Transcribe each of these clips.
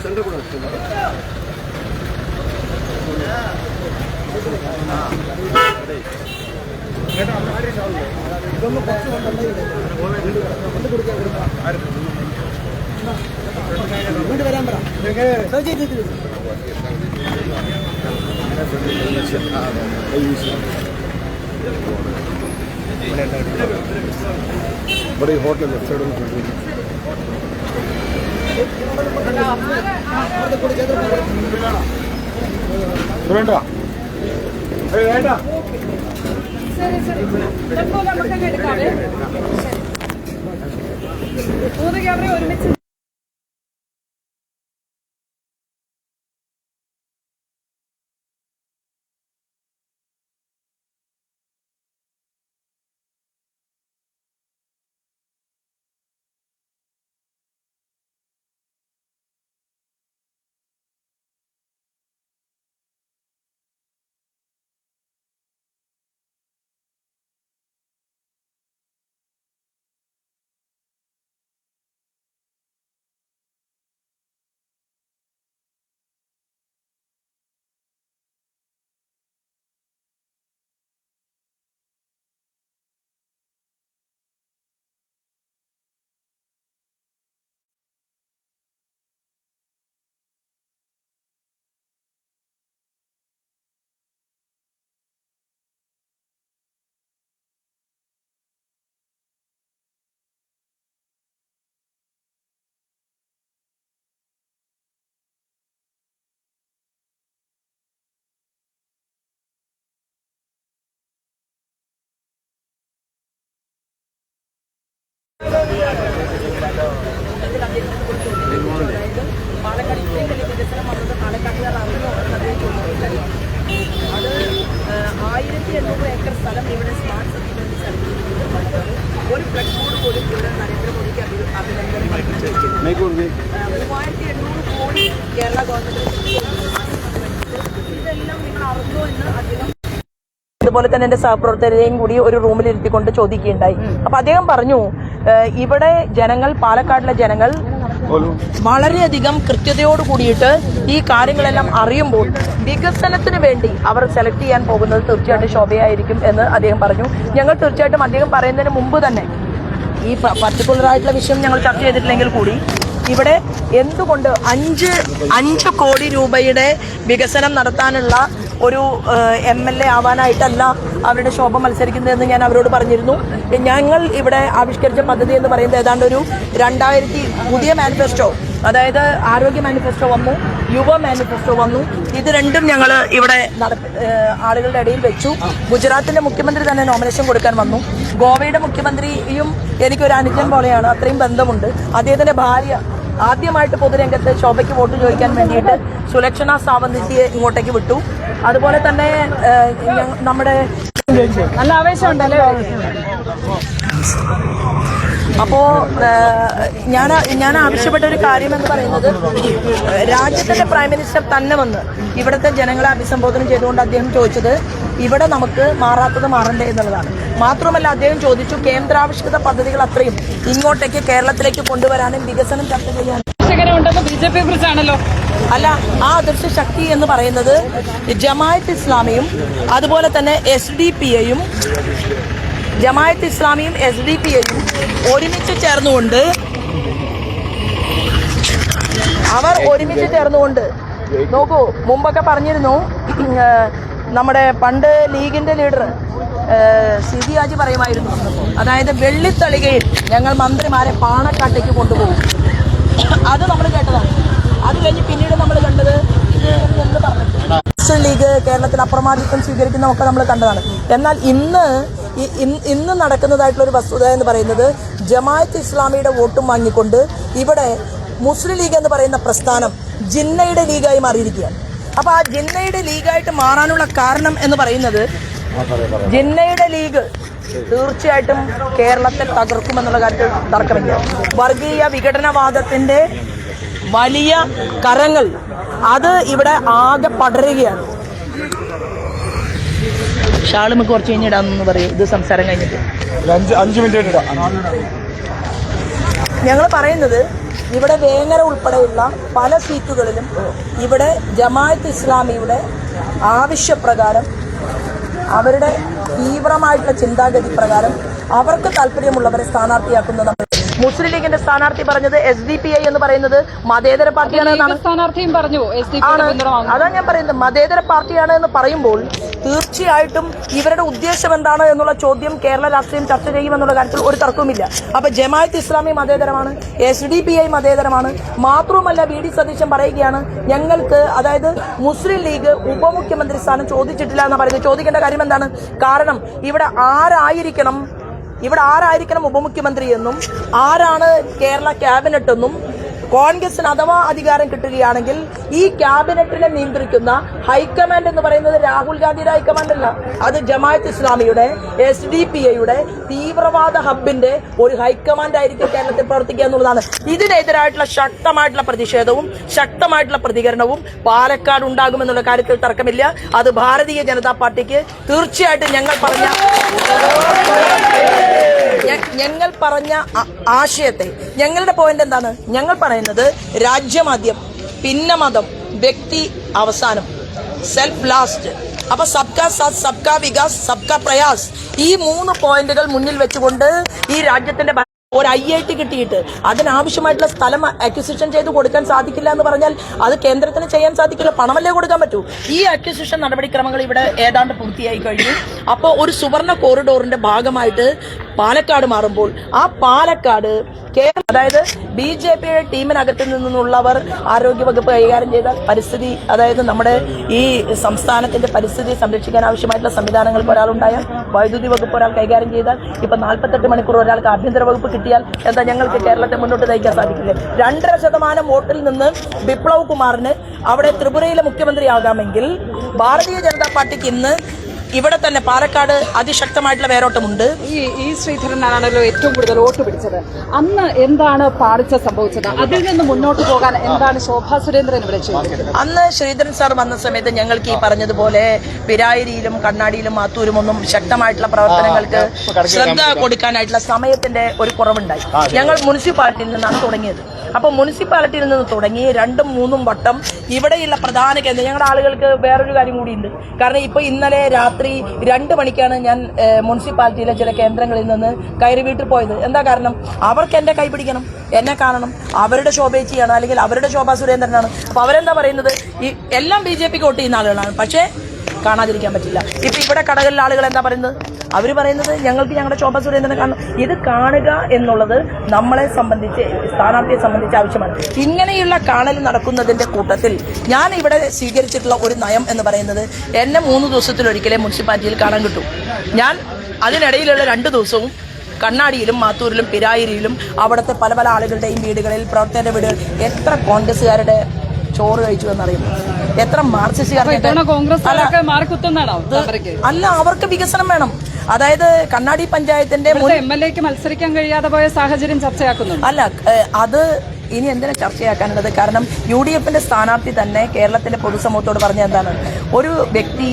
Centre കൂടെ ഇതൊന്നും വീട് വരാൻ പറ ഇവിടെ ഈ ഹോട്ടൽ ലെഫ്റ്റ് സൈഡ് വേണ്ട വേണ്ട മൂന്ന് ക്യാമറ ഒരുമിച്ച് പാലക്കാട് ഇത്രയും വലിയ വികസനം വന്നത് പാലക്കാട്ടുകാർ അറിഞ്ഞോ എന്നതേ ചോദിച്ചിട്ടില്ല. അത് 1800 ഏക്കർ സ്ഥലം ഇവിടെ സ്മാർട്ട് സിറ്റി വേണ്ടി സ്ഥലത്തിരിക്കുന്നത്. ഒരു ഫ്ലഡ് ബോർഡ് പോലും ഇവിടെ നരേന്ദ്രമോദിക്ക് അഭിനന്ദനം അറിയിച്ചിട്ടുണ്ട്. 3800 കോടി കേരള ഗവൺമെന്റ് ഇതെല്ലാം നിങ്ങൾ അറിഞ്ഞോ എന്ന് അദ്ദേഹം അതുപോലെ തന്നെ എന്റെ സഹപ്രവർത്തകരെയും കൂടി ഒരു റൂമിലിരുത്തിക്കൊണ്ട് ചോദിക്കുകയുണ്ടായി. അപ്പൊ അദ്ദേഹം പറഞ്ഞു, ഇവിടെ ജനങ്ങൾ, പാലക്കാടിലെ ജനങ്ങൾ വളരെയധികം കൃത്യതയോട് കൂടിയിട്ട് ഈ കാര്യങ്ങളെല്ലാം അറിയുമ്പോൾ വികസനത്തിന് വേണ്ടി അവർ സെലക്ട് ചെയ്യാൻ പോകുന്നത് തീർച്ചയായിട്ടും ശോഭയായിരിക്കും എന്ന് അദ്ദേഹം പറഞ്ഞു. ഞങ്ങൾ തീർച്ചയായിട്ടും അദ്ദേഹം പറയുന്നതിന് മുമ്പ് തന്നെ ഈ പർട്ടിക്കുലറായിട്ടുള്ള വിഷയം ഞങ്ങൾ ചർച്ച ചെയ്തിട്ടില്ലെങ്കിൽ കൂടി ഇവിടെ എന്തുകൊണ്ട് 5 കോടി രൂപയുടെ വികസനം നടത്താനുള്ള ഒരു MLA ആവാനായിട്ടല്ല അവരുടെ ശോഭ മത്സരിക്കുന്നതെന്ന് ഞാൻ അവരോട് പറഞ്ഞിരുന്നു. ഞങ്ങൾ ഇവിടെ ആവിഷ്കരിച്ച പദ്ധതി എന്ന് പറയുന്നത് ഏതാണ്ട് ഒരു 2000 പുതിയ മാനിഫെസ്റ്റോ, അതായത് ആരോഗ്യ മാനിഫെസ്റ്റോ വന്നു, യുവ മാനിഫെസ്റ്റോ വന്നു. ഇത് രണ്ടും ഞങ്ങൾ ഇവിടെ ആളുകളുടെ ഇടയിൽ വെച്ചു. ഗുജറാത്തിന്റെ മുഖ്യമന്ത്രി തന്നെ നോമിനേഷൻ കൊടുക്കാൻ വന്നു. ഗോവയുടെ മുഖ്യമന്ത്രിയും എനിക്കൊരു അനുജൻ പോലെയാണ്, അത്രയും ബന്ധമുണ്ട്. അദ്ദേഹത്തിന്റെ ഭാര്യ ആദ്യമായിട്ട് പൊതുരംഗത്ത് ശോഭയ്ക്ക് വോട്ട് ചോദിക്കാൻ വേണ്ടിയിട്ട് സുലക്ഷണ സാവന്തിയെ ഇങ്ങോട്ടേക്ക് വിട്ടു. അതുപോലെ തന്നെ നമ്മുടെ നല്ല ആവേശമുണ്ടല്ലേ. അപ്പോ ഞാൻ ആവശ്യപ്പെട്ട ഒരു കാര്യം എന്ന് പറയുന്നത്, രാജ്യത്തിന്റെ പ്രൈം മിനിസ്റ്റർ തന്നെ വന്ന് ഇവിടുത്തെ ജനങ്ങളെ അഭിസംബോധന ചെയ്തുകൊണ്ട് അദ്ദേഹം ചോദിച്ചത് ഇവിടെ നമുക്ക് മാറാത്തത് മാറണ്ടേ എന്നുള്ളതാണ്. മാത്രമല്ല അദ്ദേഹം ചോദിച്ചു, കേന്ദ്രാവിഷ്കൃത പദ്ധതികൾ അത്രയും ഇങ്ങോട്ടേക്ക് കേരളത്തിലേക്ക് കൊണ്ടുവരാനും വികസനം ചർച്ച ചെയ്യാനും BJP കുറിച്ചാണല്ലോ. അല്ല, ആ അദൃശ്യ ശക്തി എന്ന് പറയുന്നത് ജമാഅത്ത് ഇസ്ലാമിയും അതുപോലെ തന്നെ SDPയും ജമാഅത്ത് ഇസ്ലാമിയും SDPയും ഒരുമിച്ച് ചേർന്നുകൊണ്ട് നോക്കൂ, മുമ്പൊക്കെ പറഞ്ഞിരുന്നു, നമ്മുടെ പണ്ട് ലീഗിന്റെ ലീഡർ സിദി ഹാജി പറയുമായിരുന്നു, അതായത് വെള്ളിത്തളികയിൽ ഞങ്ങൾ മന്ത്രിമാരെ പാണക്കാട്ടേക്ക് കൊണ്ടുപോകും. അത് നമ്മൾ കേട്ടതാണ്. അത് കഴിഞ്ഞ് പിന്നീട് നമ്മൾ കണ്ടത് എന്ന് പറഞ്ഞിട്ട് മുസ്ലിം ലീഗ് കേരളത്തിൽ അപ്രമാദിത്വം സ്വീകരിക്കുന്നതൊക്കെ നമ്മൾ കണ്ടതാണ്. എന്നാൽ ഇന്ന് നടക്കുന്നതായിട്ടുള്ള ഒരു വസ്തുത എന്ന് പറയുന്നത്, ജമാഅത്ത് ഇസ്ലാമിയുടെ വോട്ടും വാങ്ങിക്കൊണ്ട് ഇവിടെ മുസ്ലിം ലീഗ് എന്ന് പറയുന്ന പ്രസ്ഥാനം ജിന്നയുടെ ലീഗായി മാറിയിരിക്കുകയാണ്. അപ്പൊ ആ ജിന്നയുടെ ലീഗായിട്ട് മാറാനുള്ള കാരണം എന്ന് പറയുന്നത്, ജിന്നയുടെ ലീഗ് തീർച്ചയായിട്ടും കേരളത്തെ തകർക്കുമെന്നുള്ള കാര്യത്തിൽ തർക്കമില്ല. വർഗീയ വിഘടനവാദത്തിന്റെ വലിയ കരങ്ങൾ അത് ഇവിടെ ആകെ പടരുകയാണ്. ഷാള് നമുക്ക് കുറച്ച് കഴിഞ്ഞിടാന്ന് പറയും. ഇത് സംസാരം കഴിഞ്ഞിട്ട് 5 മിനിറ്റ് ഇടാം. ഞങ്ങൾ പറയുന്നത് ഇവിടെ വേങ്ങര ഉൾപ്പെടെയുള്ള പല സീറ്റുകളിലും ഇവിടെ ജമാഅത്ത് ഇസ്ലാമിയുടെ ആവശ്യപ്രകാരം അവരുടെ തീവ്രമായിട്ടുള്ള ചിന്താഗതി പ്രകാരം അവർക്ക് താല്പര്യമുള്ളവരെ സ്ഥാനാർത്ഥിയാക്കുന്നത്. മുസ്ലിം ലീഗിന്റെ സ്ഥാനാർത്ഥി പറഞ്ഞത് SDPI എന്ന് പറയുന്നത് മതേതര പാർട്ടിയാണ് എന്നാണ്. സ്ഥാനാർത്ഥിയും പറഞ്ഞു അതാ ഞാൻ പറയുന്നത്, മതേതര പാർട്ടിയാണ് എന്ന് പറയുമ്പോൾ തീർച്ചയായിട്ടും ഇവരുടെ ഉദ്ദേശം എന്താണ് എന്നുള്ള ചോദ്യം കേരള രാഷ്ട്രീയം ചർച്ച ചെയ്യുമെന്നുള്ള കാര്യത്തിൽ ഒരു തർക്കവുമില്ല. അപ്പൊ ജമാഅത്ത് ഇസ്ലാമി മതേതരമാണ്, SDPI മതേതരമാണ്. മാത്രവുമല്ല VD സതീശൻ പറയുകയാണ് ഞങ്ങൾക്ക്, അതായത് മുസ്ലിം ലീഗ് ഉപമുഖ്യമന്ത്രി സ്ഥാനം ചോദിച്ചിട്ടില്ല എന്ന് പറയുന്നത്. ചോദിക്കേണ്ട കാര്യം എന്താണ്? കാരണം ഇവിടെ ആരായിരിക്കണം ഉപമുഖ്യമന്ത്രി എന്നും ആരാണ് കേരള ക്യാബിനറ്റ് എന്നും കോൺഗ്രസിന് അഥവാ അധികാരം കിട്ടുകയാണെങ്കിൽ ഈ ക്യാബിനറ്റിനെ നിയന്ത്രിക്കുന്ന ഹൈക്കമാൻഡ് എന്ന് പറയുന്നത് രാഹുൽ ഗാന്ധിയുടെ ഹൈക്കമാൻഡ് അല്ല, അത് ജമാഅത്ത് ഇസ്ലാമിയുടെ SDPIയുടെ തീവ്രവാദ ഹബിന്റെ ഒരു ഹൈക്കമാൻഡ് ആയിരിക്കും കേരളത്തിൽ പ്രവർത്തിക്കുക എന്നുള്ളതാണ്. ഇതിനെതിരായിട്ടുള്ള ശക്തമായിട്ടുള്ള പ്രതിഷേധവും ശക്തമായിട്ടുള്ള പ്രതികരണവും പാലക്കാട് ഉണ്ടാകുമെന്നുള്ള കാര്യത്തിൽ തർക്കമില്ല. അത് ഭാരതീയ ജനതാ പാർട്ടിക്ക് തീർച്ചയായിട്ടും ഞങ്ങൾ പറഞ്ഞ ആശയത്തെ, ഞങ്ങളുടെ പോയിന്റ് എന്താണ്? ഞങ്ങൾ പറയുന്നത് രാജ്യമാദ്യം, പിന്നെ മതം, വ്യക്തി അവസാനം, സെൽഫ് ലാസ്റ്റ്. അപ്പൊ സബ്കാ സാത്ത്, സബ്കാ വികാസ്, സബ്കാ പ്രയാസ്, ഈ 3 പോയിന്റുകൾ മുന്നിൽ വെച്ചുകൊണ്ട് ഈ രാജ്യത്തിന്റെ ഒരു IIT കിട്ടിയിട്ട് അതിനാവശ്യമായിട്ടുള്ള സ്ഥലം അക്വിസിഷൻ ചെയ്ത് കൊടുക്കാൻ സാധിക്കില്ല എന്ന് പറഞ്ഞാൽ അത് കേന്ദ്രത്തിന് ചെയ്യാൻ സാധിക്കില്ല, പണമല്ലേ കൊടുക്കാൻ പറ്റൂ. ഈ അക്വിസിഷൻ നടപടിക്രമങ്ങൾ ഇവിടെ ഏതാണ്ട് പൂർത്തിയായി കഴിഞ്ഞു. അപ്പോൾ ഒരു സുവർണ കോറിഡോറിന്റെ ഭാഗമായിട്ട് പാലക്കാട് മാറുമ്പോൾ ആ പാലക്കാട് അതായത് BJPയുടെ ടീമിനകത്ത് നിന്നുള്ളവർ ആരോഗ്യവകുപ്പ് കൈകാര്യം ചെയ്താൽ പരിസ്ഥിതി, അതായത് നമ്മുടെ ഈ സംസ്ഥാനത്തിന്റെ പരിസ്ഥിതി സംരക്ഷിക്കാൻ ആവശ്യമായിട്ടുള്ള സംവിധാനങ്ങൾക്ക് ഒരാളുണ്ടായാൽ, വൈദ്യുതി വകുപ്പ് ഒരാൾ കൈകാര്യം ചെയ്താൽ, ഇപ്പൊ 48 മണിക്കൂർ ഒരാൾക്ക് ആഭ്യന്തര വകുപ്പ് കിട്ടിയാൽ എന്താ ഞങ്ങൾക്ക് കേരളത്തെ മുന്നോട്ട് നയിക്കാൻ സാധിക്കില്ലേ? 2.5% വോട്ടിൽ നിന്ന് ബിപ്ലവ് കുമാറിന് അവിടെ ത്രിപുരയിലെ മുഖ്യമന്ത്രിയാകാമെങ്കിൽ ഭാരതീയ ജനതാ പാർട്ടിക്ക് ഇന്ന് ഇവിടെ തന്നെ പാലക്കാട് അതിശക്തമായിട്ടുള്ള വേരോട്ടമുണ്ട്. ഈ ശ്രീധരനാണല്ലോ ഏറ്റവും കൂടുതൽ വോട്ട് പിടിച്ചത്. അന്ന് എന്താണ് പാളിച്ച സംഭവിച്ചത്? അതിൽ നിന്ന് മുന്നോട്ട് പോകാൻ എന്താണ് ശോഭാ സുരേന്ദ്രൻ ഇവിടെ ചെയ്തത്? അന്ന് ശ്രീധരൻ സാർ വന്ന സമയത്ത് ഞങ്ങൾക്ക് ഈ പറഞ്ഞതുപോലെ പിരായിരിയിലും കണ്ണാടിയിലും മാത്തൂരും ഒന്നും ശക്തമായിട്ടുള്ള പ്രവർത്തനങ്ങൾക്ക് ശ്രദ്ധ കൊടുക്കാനായിട്ടുള്ള സമയത്തിന്റെ ഒരു കുറവുണ്ടായി. ഞങ്ങൾ മുനിസിപ്പാലിറ്റിയിൽ നിന്നാണ് തുടങ്ങിയത്. അപ്പൊ മുനിസിപ്പാലിറ്റിയിൽ നിന്ന് തുടങ്ങി 2ഉം 3ഉം വട്ടം ഇവിടെയുള്ള പ്രധാന കേന്ദ്രം, ഞങ്ങളുടെ ആളുകൾക്ക് വേറൊരു കാര്യം കൂടിയുണ്ട്. കാരണം ഇപ്പൊ ഇന്നലെ രാത്രി 2 മണിക്കാണ് ഞാൻ മുനിസിപ്പാലിറ്റിയിലെ ചില കേന്ദ്രങ്ങളിൽ നിന്ന് കയറി വീട്ടിൽ പോയത്. എന്താ കാരണം? അവർക്ക് എന്റെ കൈ പിടിക്കണം, എന്നെ കാണണം, അവരുടെ ശോഭേച്ചിയാണ് അല്ലെങ്കിൽ അവരുടെ ശോഭാ സുരേന്ദ്രനാണ്. അപ്പൊ അവരെന്താ പറയുന്നത്? ഈ എല്ലാം BJPക്ക് വോട്ട് ചെയ്യുന്ന ആളുകളാണ്, പക്ഷേ കാണാതിരിക്കാൻ പറ്റില്ല. ഇപ്പൊ ഇവിടെ കടകളിലെ ആളുകൾ എന്താ പറയുന്നത്? അവർ പറയുന്നത് ഞങ്ങൾക്ക് ഞങ്ങളുടെ ശോഭാ സുരേന്ദ്രനെ കാണണം. ഇത് കാണുക എന്നുള്ളത് നമ്മളെ സംബന്ധിച്ച്, സ്ഥാനാർത്ഥിയെ സംബന്ധിച്ച് ആവശ്യമാണ്. ഇങ്ങനെയുള്ള കാണൽ നടക്കുന്നതിന്റെ കൂട്ടത്തിൽ ഞാൻ ഇവിടെ സ്വീകരിച്ചിട്ടുള്ള ഒരു നയം എന്ന് പറയുന്നത് എന്നെ 3 ദിവസത്തിലൊരിക്കലേ മുനിസിപ്പാലിറ്റിയിൽ കാണാൻ കിട്ടും. ഞാൻ അതിനിടയിലുള്ള 2 ദിവസവും കണ്ണാടിയിലും മാത്തൂരിലും പിരായിരിയിലും അവിടുത്തെ പല പല ആളുകളുടെയും വീടുകളിൽ, പ്രവർത്തകരുടെ വീടുകളിൽ എത്ര കോൺഗ്രസുകാരുടെ ചോറ് കഴിച്ചു എന്നറിയുന്നു, എത്ര മാർക്സിസ്റ്റുകാരുടെ. അല്ല, അവർക്ക് വികസനം വേണം. അതായത് കണ്ണാടി പഞ്ചായത്തിന്റെ MLAക്ക് മത്സരിക്കാൻ കഴിയാതെ പോയ സാഹചര്യം ചർച്ചയാക്കുന്നുണ്ട്. അല്ല, അത് ഇനി എന്തിനാ ചർച്ചയാക്കാനുള്ളത്? കാരണം UDFന്റെ സ്ഥാനാർത്ഥി തന്നെ കേരളത്തിന്റെ പൊതുസമൂഹത്തോട് പറഞ്ഞ എന്താണ്? ഒരു വ്യക്തി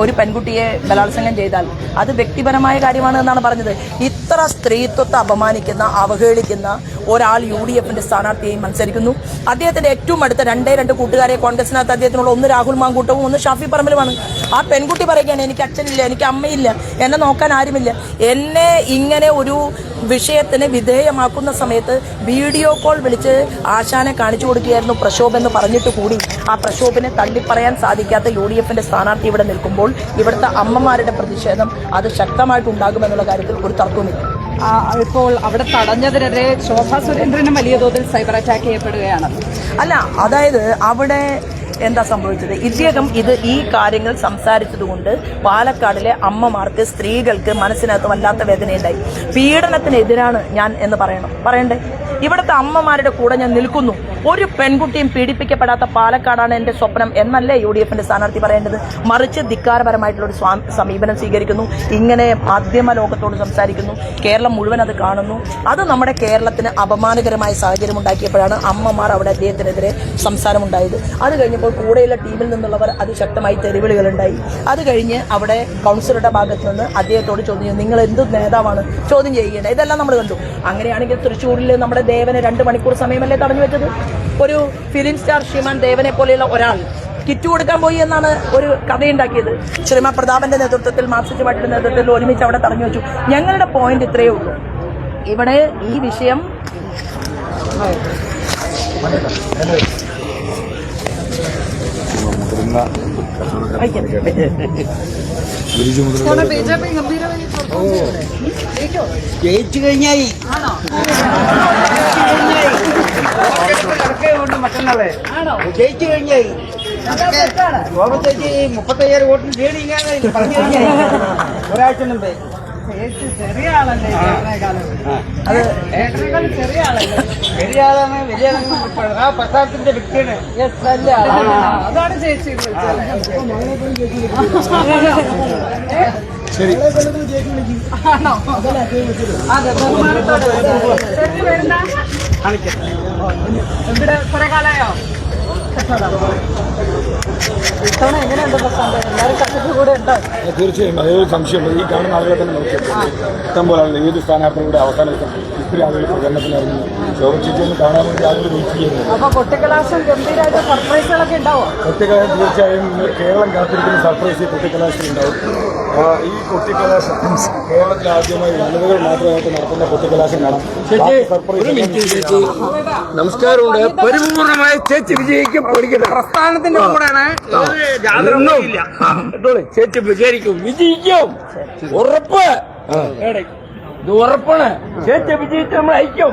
ഒരു പെൺകുട്ടിയെ ബലാത്സംഗം ചെയ്താൽ അത് വ്യക്തിപരമായ കാര്യമാണ് എന്നാണ് പറഞ്ഞത്. ഇത്ര സ്ത്രീത്വത്തെ അപമാനിക്കുന്ന, അവഹേളിക്കുന്ന ഒരാൾ UDFന്റെ സ്ഥാനാർത്ഥിയായി മത്സരിക്കുന്നു. അദ്ദേഹത്തിന്റെ ഏറ്റവും അടുത്ത 2 കൂട്ടുകാരെ കോൺഗ്രസിനകത്ത് അദ്ദേഹത്തിനുള്ള ഒന്ന് രാഹുൽ മാങ്കൂട്ടവും ഒന്ന് ഷാഫി പറമ്പിലുമാണ്. ആ പെൺകുട്ടി പറയുകയാണ് എനിക്ക് അച്ഛനില്ല, എനിക്ക് അമ്മയില്ല, എന്നെ നോക്കാൻ ആരുമില്ല. എന്നെ ഇങ്ങനെ ഒരു വിഷയത്തിന് വിധേയമാക്കുന്ന സമയത്ത് വീഡിയോ കോൾ വിളിച്ച് ആശാനെ കാണിച്ചു കൊടുക്കുകയായിരുന്നു പ്രക്ഷോഭം എന്ന് പറഞ്ഞിട്ട് കൂടി ആ പ്രക്ഷോഭിനെ തള്ളിപ്പറയാൻ സാധിക്കാത്ത UDFന്റെ സ്ഥാനാർത്ഥി ഇവിടെ നിൽക്കുമ്പോൾ ഇവിടുത്തെ അമ്മമാരുടെ പ്രതിഷേധം അത് ശക്തമായിട്ടുണ്ടാകുമെന്നുള്ള കാര്യത്തിൽ ഒരു തർക്കവുമില്ല. ഇപ്പോൾ അവിടെ തടഞ്ഞതിനെതിരെ ശോഭാ സുരേന്ദ്രനും വലിയ തോതിൽ സൈബർ അറ്റാക്ക് ചെയ്യപ്പെടുകയാണ്. അല്ല, അതായത് അവിടെ എന്താ സംഭവിച്ചത്? ഇദ്ദേഹം ഈ കാര്യങ്ങൾ സംസാരിച്ചതുകൊണ്ട് പാലക്കാടിലെ അമ്മമാർക്ക്, സ്ത്രീകൾക്ക് മനസ്സിനകത്ത് വല്ലാത്ത വേദനയുണ്ടായി. പീഡനത്തിനെതിരാണ് ഞാൻ എന്ന് പറയണ്ടേ? ഇവിടുത്തെ അമ്മമാരുടെ കൂടെ ഞാൻ നിൽക്കുന്നു ഒരു പെൺകുട്ടിയും പീഡിപ്പിക്കപ്പെടാത്ത പാലക്കാടാണ് എന്റെ സ്വപ്നം എന്നല്ലേ UDFന്റെ സ്ഥാനാർത്ഥി പറയേണ്ടത്? മറിച്ച് ധിക്കാരപരമായിട്ടുള്ള ഒരു സമീപനം സ്വീകരിക്കുന്നു. ഇങ്ങനെ മാധ്യമ ലോകത്തോട് സംസാരിക്കുന്നു. കേരളം മുഴുവൻ അത് കാണുന്നു. അത് നമ്മുടെ കേരളത്തിന് അപമാനകരമായ സാഹചര്യം ഉണ്ടാക്കിയപ്പോഴാണ് അമ്മമാർ അവിടെ അദ്ദേഹത്തിനെതിരെ സംസാരമുണ്ടായത്. അത് കഴിഞ്ഞപ്പോൾ കൂടെയുള്ള ടീമിൽ നിന്നുള്ളവർ അതിശക്തമായി തെരുവിളികളുണ്ടായി. അത് കഴിഞ്ഞ് അവിടെ കൗൺസിലറുടെ ഭാഗത്ത് നിന്ന് അദ്ദേഹത്തോട് ചോദ്യം, നിങ്ങൾ എന്ത് നേതാവാണ് ചോദ്യം ചെയ്യുകയാണ്? ഇതെല്ലാം നമ്മൾ കണ്ടു. അങ്ങനെയാണെങ്കിൽ തൃശ്ശൂരിൽ നമ്മുടെ ദേവനെ 2 മണിക്കൂർ സമയമല്ലേ തടഞ്ഞു വെച്ചത്? ഒരു ഫിലിം സ്റ്റാർ ശ്രീമാൻ ദേവനെ പോലെയുള്ള ഒരാൾ കിറ്റ് കൊടുക്കാൻ പോയി എന്നാണ് ഒരു കഥയുണ്ടാക്കിയത്. ശ്രീമാൻ പ്രതാപന്റെ നേതൃത്വത്തിൽ, മാർക്സിസ്റ്റ് പാർട്ടിയുടെ നേതൃത്വത്തിൽ ഒരുമിച്ച് അവിടെ തടഞ്ഞു വെച്ചു. ഞങ്ങളുടെ പോയിന്റ് ഇത്രയേ ഉള്ളൂ. ഇവിടെ ഈ വിഷയം ജയിച്ചു കഴിഞ്ഞായി മറ്റന്നാളെ ജയിച്ചു കഴിഞ്ഞായി ഗോപത്തേക്ക് 35,000 വോട്ടിന് ലീഡിങ്ങാണ് പറഞ്ഞു കഴിഞ്ഞാൽ ഒരാഴ്ച മുമ്പേ. ചെറിയ ആളല്ലേ? അത് ചെറിയ ആളല്ലേ? വലിയ ആളാണ്. വലിയ ആ പ്രസ്ഥാനത്തിന്റെ വ്യക്തിയാണ്. അതാണ് ചേച്ചി ആണോ? അതെ, ബഹുമാനത്തോടെ. ഇവിടെ കുറെ കാലമായോ? ഇത്തവണ എങ്ങനെയുണ്ട് പ്രശ്നം? എല്ലാവരും കട്ടിട്ട് കൂടെ ഉണ്ടോ? തീർച്ചയായും അതൊരു സംശയമുണ്ട്. ഈ കാണുന്ന ആളുകളെ തന്നെ നോക്കിയത് ഇഷ്ടം പോലെ ഏത് സ്ഥാനാർത്ഥികളുടെ അവസാന ഇത്തിരി ആളുകൾ പ്രചരണത്തിലായിരുന്നു. ശോഭിച്ചൊന്ന് കാണാൻ വേണ്ടി ആളുകൾ വെയിറ്റ് ചെയ്യുന്നു. അപ്പൊ കൊട്ടിക്കലാശം ഗംഭീരമായിട്ട് സർപ്രൈസുകളൊക്കെ ഉണ്ടാവും. കൊട്ടിക്കലാശം തീർച്ചയായും കേരളം കാത്തിരിക്കുന്ന സർപ്രൈസ് കൊട്ടിക്കലാശം ഉണ്ടാവും. ഈ കൊട്ടിക്കലാശം കേരളത്തിൽ ആദ്യമായി വനിതകൾ മാത്രമായിട്ട് നടത്തുന്ന കൊട്ടിക്കലാശം കാണാം. നമസ്കാരമുണ്ട്. പരിപൂർണമായ ചേച്ചി വിജയിക്കും. പ്രസ്ഥാനത്തിന്റെ കൂടെയാണ്. ചേച്ചി വിജയിക്കും. വിജയിക്കും. ഉറപ്പ്. ഇത് ഉറപ്പാണ്. ചേച്ചി വിജയിച്ച് നമ്മൾ അയക്കും.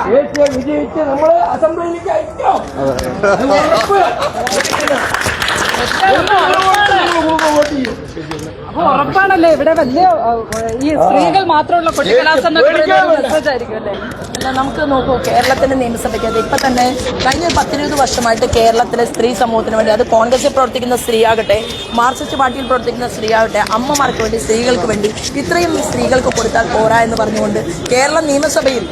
ചേച്ചി വിജയിച്ച് നമ്മൾ അസംബ്ലിയിലേക്ക് അയക്കും. ഉറപ്പ്. അപ്പൊ ഉറപ്പാണല്ലേ ഇവിടെ വലിയ ഈ സ്ത്രീകൾ മാത്രമുള്ള കൊട്ടിക്കലാശം മെസ്സേജ് ആയിരിക്കും അല്ലേ? നമുക്ക് നോക്കൂ, കേരളത്തിന്റെ നിയമസഭയ്ക്ക് അത് ഇപ്പൊ തന്നെ കഴിഞ്ഞ 10-20 വർഷമായിട്ട് കേരളത്തിലെ സ്ത്രീ സമൂഹത്തിന് വേണ്ടി, അത് കോൺഗ്രസിൽ പ്രവർത്തിക്കുന്ന സ്ത്രീ ആകട്ടെ, മാർക്സിസ്റ്റ് പാർട്ടിയിൽ പ്രവർത്തിക്കുന്ന സ്ത്രീ ആകട്ടെ, അമ്മമാർക്ക് വേണ്ടി, സ്ത്രീകൾക്ക് വേണ്ടി ഇത്രയും സ്ത്രീകൾക്ക് കൊടുത്താൽ പോരാ എന്ന് പറഞ്ഞുകൊണ്ട് കേരള നിയമസഭയിൽ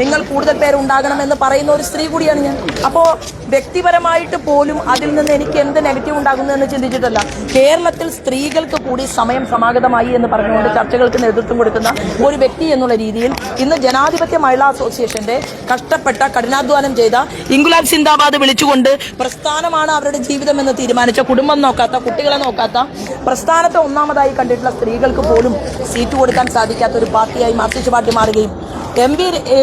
നിങ്ങൾ കൂടുതൽ പേരുണ്ടാകണമെന്ന് പറയുന്ന ഒരു സ്ത്രീ കൂടിയാണ് ഞാൻ. അപ്പോൾ വ്യക്തിപരമായിട്ട് പോലും അതിൽ നിന്ന് എനിക്ക് എന്ത് നെഗറ്റീവ് ഉണ്ടാകുന്നു എന്ന് ചിന്തിച്ചിട്ടല്ല. കേരളത്തിൽ സ്ത്രീകൾക്ക് കൂടി സമയം സമാഗതമായി എന്ന് പറഞ്ഞുകൊണ്ട് ചർച്ചകൾക്ക് നേതൃത്വം കൊടുക്കുന്ന ഒരു വ്യക്തി എന്നുള്ള രീതിയിൽ ഇന്ന് ജനാധിപത്യ മഹിളാ അസോസിയേഷന്റെ കഷ്ടപ്പെട്ട കഠിനാധ്വാനം ചെയ്ത ഇൻകുലാബ് സിന്ദാബാദ് വിളിച്ചുകൊണ്ട് പ്രസ്ഥാനമാണ് അവരുടെ ജീവിതം എന്ന് തീരുമാനിച്ച, കുടുംബം നോക്കാത്ത, കുട്ടികളെ നോക്കാത്ത, പ്രസ്ഥാനത്തെ ഒന്നാമതായി കണ്ടിട്ടുള്ള സ്ത്രീകൾക്ക് പോലും സീറ്റ് കൊടുക്കാൻ സാധിക്കാത്ത ഒരു പാർട്ടിയായി മാർക്സിസ്റ്റ് പാർട്ടി മാറുകയും MP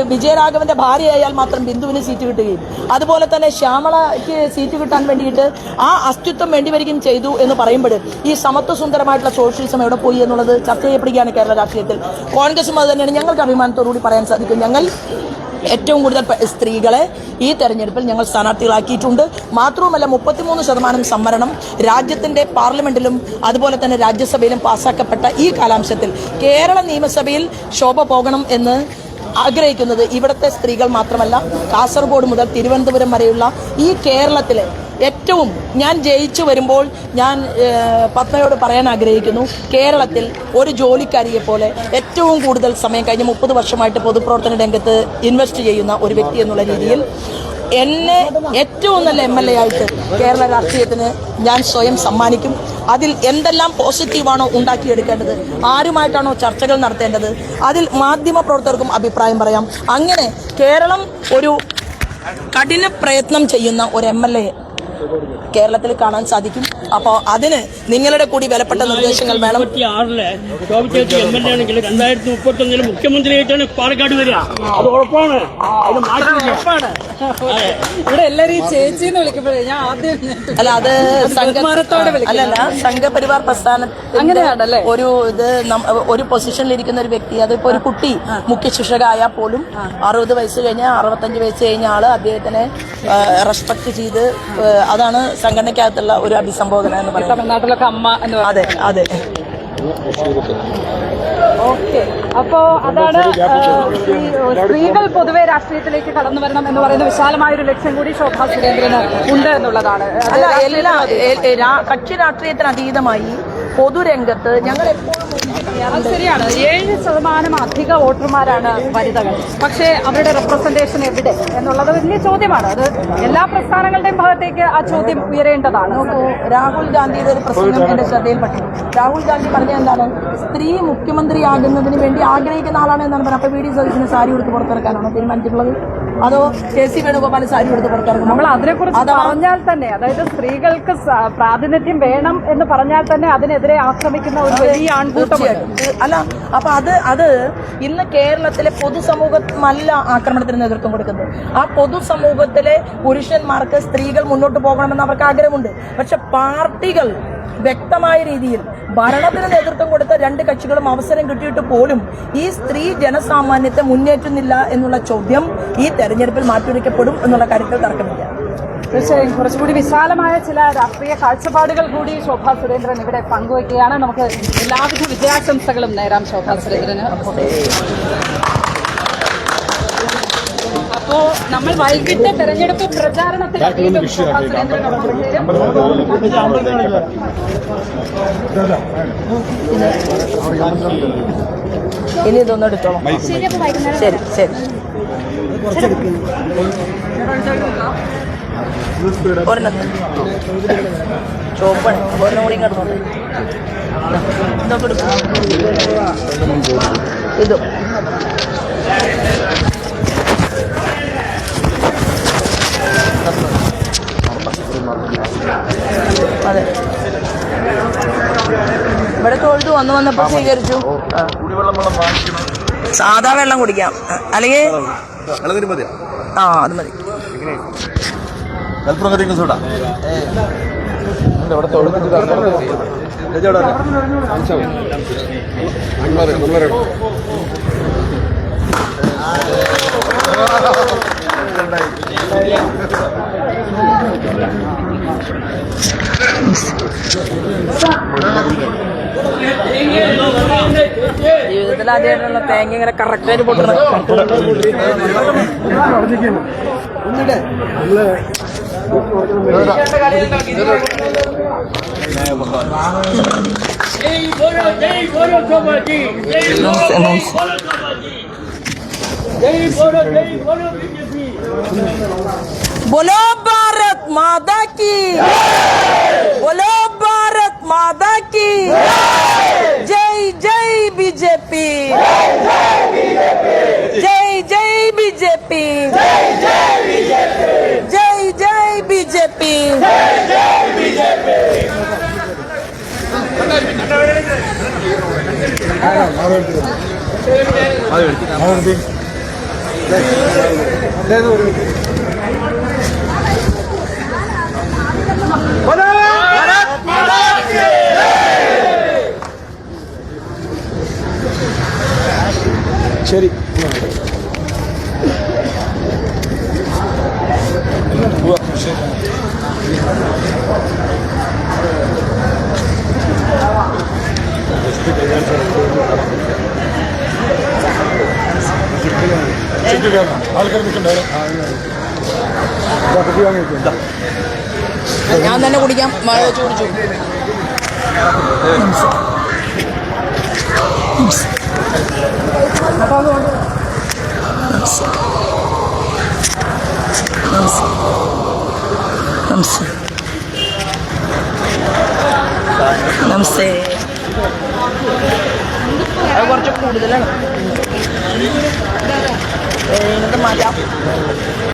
വിജയരാഘവന്റെ ഭാര്യയായാൽ മാത്രം ബിന്ദുവിന് സീറ്റ് കിട്ടുകയും അതുപോലെ തന്നെ ശ്യാമളയ്ക്ക് സീറ്റ് കിട്ടാൻ വേണ്ടിയിട്ട് ആ അസ്തിത്വം വേണ്ടിവരികയും ചെയ്തു എന്ന് പറയുമ്പോൾ ഈ സമത്വ സുന്ദരമായിട്ടുള്ള സോഷ്യലിസം എവിടെ പോയി എന്നുള്ളത് ചർച്ച ചെയ്യപ്പെടുകയാണ് കേരള രാഷ്ട്രീയത്തിൽ. കോൺഗ്രസും അത് തന്നെയാണ്. ഞങ്ങൾക്ക് അഭിമാനത്തോടുകൂടി പറയാൻ സാധിക്കും, ഞങ്ങൾ ഏറ്റവും കൂടുതൽ സ്ത്രീകളെ ഈ തെരഞ്ഞെടുപ്പിൽ ഞങ്ങൾ സ്ഥാനാർത്ഥികളാക്കിയിട്ടുണ്ട്. മാത്രവുമല്ല 33% സംവരണം രാജ്യത്തിന്റെ പാർലമെന്റിലും അതുപോലെ തന്നെ രാജ്യസഭയിലും പാസ്സാക്കപ്പെട്ട ഈ കാലാംശത്തിൽ കേരള നിയമസഭയിൽ ശോഭ പോകണം എന്ന് ആഗ്രഹിക്കുന്നത് ഇവിടുത്തെ സ്ത്രീകൾ മാത്രമല്ല, കാസർഗോഡ് മുതൽ തിരുവനന്തപുരം വരെയുള്ള ഈ കേരളത്തിലെ ഏറ്റവും, ഞാൻ ജയിച്ചു വരുമ്പോൾ ഞാൻ പത്മയോട് പറയാൻ ആഗ്രഹിക്കുന്നു, കേരളത്തിൽ ഒരു ജോലിക്കാരിയെ പോലെ ഏറ്റവും കൂടുതൽ സമയം കഴിഞ്ഞ 30 വർഷമായിട്ട് പൊതുപ്രവർത്തന രംഗത്ത് ഇൻവെസ്റ്റ് ചെയ്യുന്ന ഒരു വ്യക്തി എന്നുള്ള രീതിയിൽ എന്നെ ഏറ്റവും നല്ല MLA ആയിട്ട് കേരള രാഷ്ട്രീയത്തിന് ഞാൻ സ്വയം സമ്മാനിക്കും. അതിൽ എന്തെല്ലാം പോസിറ്റീവാണോ ഉണ്ടാക്കിയെടുക്കേണ്ടത്, ആരുമായിട്ടാണോ ചർച്ചകൾ നടത്തേണ്ടത്, അതിൽ മാധ്യമ പ്രവർത്തകർക്കും അഭിപ്രായം പറയാം. അങ്ങനെ കേരളം ഒരു കഠിന പ്രയത്നം ചെയ്യുന്ന ഒരു MLA കേരളത്തിൽ കാണാൻ സാധിക്കും. അപ്പോൾ അതിന് നിങ്ങളുടെ കൂടി വിലപ്പെട്ട നിർദ്ദേശങ്ങൾ വേണം. 2031 മുഖ്യമന്ത്രിയായിട്ടാണ് പാലക്കാട് വരിക. അത് ഉറപ്പാണ്. ഇവിടെ എല്ലാരും ഈ ചേച്ചിന്ന് വിളിക്കുമ്പോഴേ ഞാൻ ആദ്യം അല്ല, അത് അല്ലല്ല, സംഘപരിവാർ പ്രസ്ഥാനത്തിന്റെ ഒരു പൊസിഷനിലിരിക്കുന്ന ഒരു വ്യക്തി, അതിപ്പോ ഒരു കുട്ടി മുഖ്യ ശിക്ഷക ആയാൽ പോലും 60 വയസ്സ് കഴിഞ്ഞ 65 വയസ്സ് കഴിഞ്ഞ ആള് അദ്ദേഹത്തിനെ റെസ്പെക്ട് ചെയ്ത്, അതാണ് സംഘടനയ്ക്കകത്തുള്ള ഒരു അഭിസംബോധന എന്ന് പറയുന്നത്. തമിഴ്നാട്ടിലൊക്കെ അമ്മ എന്ന് അതെ അതെ. ഓക്കെ, അപ്പോ അതാണ് സ്ത്രീകൾ പൊതുവെ രാഷ്ട്രീയത്തിലേക്ക് കടന്നു വരണം എന്ന് പറയുന്ന വിശാലമായൊരു ലക്ഷ്യം കൂടി ശോഭാ സുരേന്ദ്രന് ഉണ്ട് എന്നുള്ളതാണ്. അല്ല, കക്ഷി രാഷ്ട്രീയത്തിന് അതീതമായി പൊതുരംഗത്ത് ഞങ്ങൾ എപ്പോഴും അത് ശരിയാണ്. 7% അധിക വോട്ടർമാരാണ് വനിതകൾ. പക്ഷേ അവരുടെ റെപ്രസെന്റേഷൻ എവിടെ എന്നുള്ളത് വലിയ ചോദ്യമാണ്. അത് എല്ലാ പ്രസ്ഥാനങ്ങളുടെയും ഭാഗത്തേക്ക് ആ ചോദ്യം ഉയരേണ്ടതാണ്. രാഹുൽ ഗാന്ധിയുടെ ഒരു പ്രസംഗം എന്റെ ശ്രദ്ധയിൽപ്പെട്ടു. രാഹുൽ ഗാന്ധി പറഞ്ഞ എന്താണ്, സ്ത്രീ മുഖ്യമന്ത്രിയാകുന്നതിന് വേണ്ടി ആഗ്രഹിക്കുന്ന ആളാണ് എന്നാണ് പറഞ്ഞത്. അപ്പൊ വി ഡി സതീശന് സാരി കൊടുത്ത് പുറത്തിറക്കാനാണോ തീരുമാനിച്ചിട്ടുള്ളത്? അതോ കെ.സി. വേണുഗോപാൽ സാരി കൊടുത്ത് പുറത്തിറക്കും? നമ്മൾ അതിനെക്കുറിച്ച് പറഞ്ഞാൽ തന്നെ, അതായത് സ്ത്രീകൾക്ക് പ്രാതിനിധ്യം വേണം എന്ന് പറഞ്ഞാൽ തന്നെ അതിനെതിരെ ആക്രമിക്കുന്ന ഒരു വലിയ ആൺകൂട്ടമുണ്ട്. അല്ല, അപ്പൊ അത് ഇന്ന് കേരളത്തിലെ പൊതുസമൂഹമല്ല ആക്രമണത്തിന് നേതൃത്വം കൊടുക്കുന്നത്. ആ പൊതുസമൂഹത്തിലെ പുരുഷന്മാർക്ക് സ്ത്രീകൾ മുന്നോട്ട് പോകണമെന്ന് അവർക്ക് ആഗ്രഹമുണ്ട്. പക്ഷെ പാർട്ടികൾ വ്യക്തമായ രീതിയിൽ ഭരണത്തിന് നേതൃത്വം കൊടുത്ത രണ്ട് കക്ഷികളും അവസരം കിട്ടിയിട്ട് പോലും ഈ സ്ത്രീ ജനസാമാന്യത്തെ മുന്നേറ്റുന്നില്ല എന്നുള്ള ചോദ്യം ഈ തെരഞ്ഞെടുപ്പിൽ മാറ്റിവെക്കപ്പെടും എന്നുള്ള കാര്യത്തിൽ തർക്കമില്ല. തീർച്ചയായും കുറച്ചുകൂടി വിശാലമായ ചില രാഷ്ട്രീയ കാഴ്ചപ്പാടുകൾ കൂടി ശോഭാ സുരേന്ദ്രൻ ഇവിടെ പങ്കുവയ്ക്കുകയാണ്. നമുക്ക് എല്ലാവിധ വിജയാശംസകളും നേരാം ശോഭാ സുരേന്ദ്രന്. അപ്പോ നമ്മൾ വൈകിട്ട് തെരഞ്ഞെടുപ്പ് പ്രചാരണത്തിൽ ശോഭാ സുരേന്ദ്രനൊപ്പം ഇനി ഇതൊന്നും എടുത്തോളാം. ശരി ശരി. ഒരെണ്ണത്തിന് ചോപ്പാണ്, ഒരെണ്ണം കൂടി കിടന്നുണ്ട്. ഇതൊക്കെ എടുക്കും. ഇതും അതെ, ഇവിടെ തൊഴുതു വന്നപ്പോ സ്വീകരിച്ചു. സാധാ വെള്ളം കുടിക്കാം, അല്ലെങ്കിൽ അത് മതി. ജീവിതത്തിൽ ആദ്യമായിട്ടുള്ള തേങ്ങ ഇങ്ങനെ കറക്റ്റായിട്ട് പൊട്ടണം. बोलो भारत माता की, बोलो भारत माता की जय जय बीजेपी, जय जय बीजेपी, जय जय बीजेपी. ശരി. ഞാൻ തന്നെ കുടിക്കാം. മഴ വെച്ച് കുടിച്ചു. നമസ്തേ. അത് കുറച്ച് കൂടുതലാണ്. മാറ്റാം.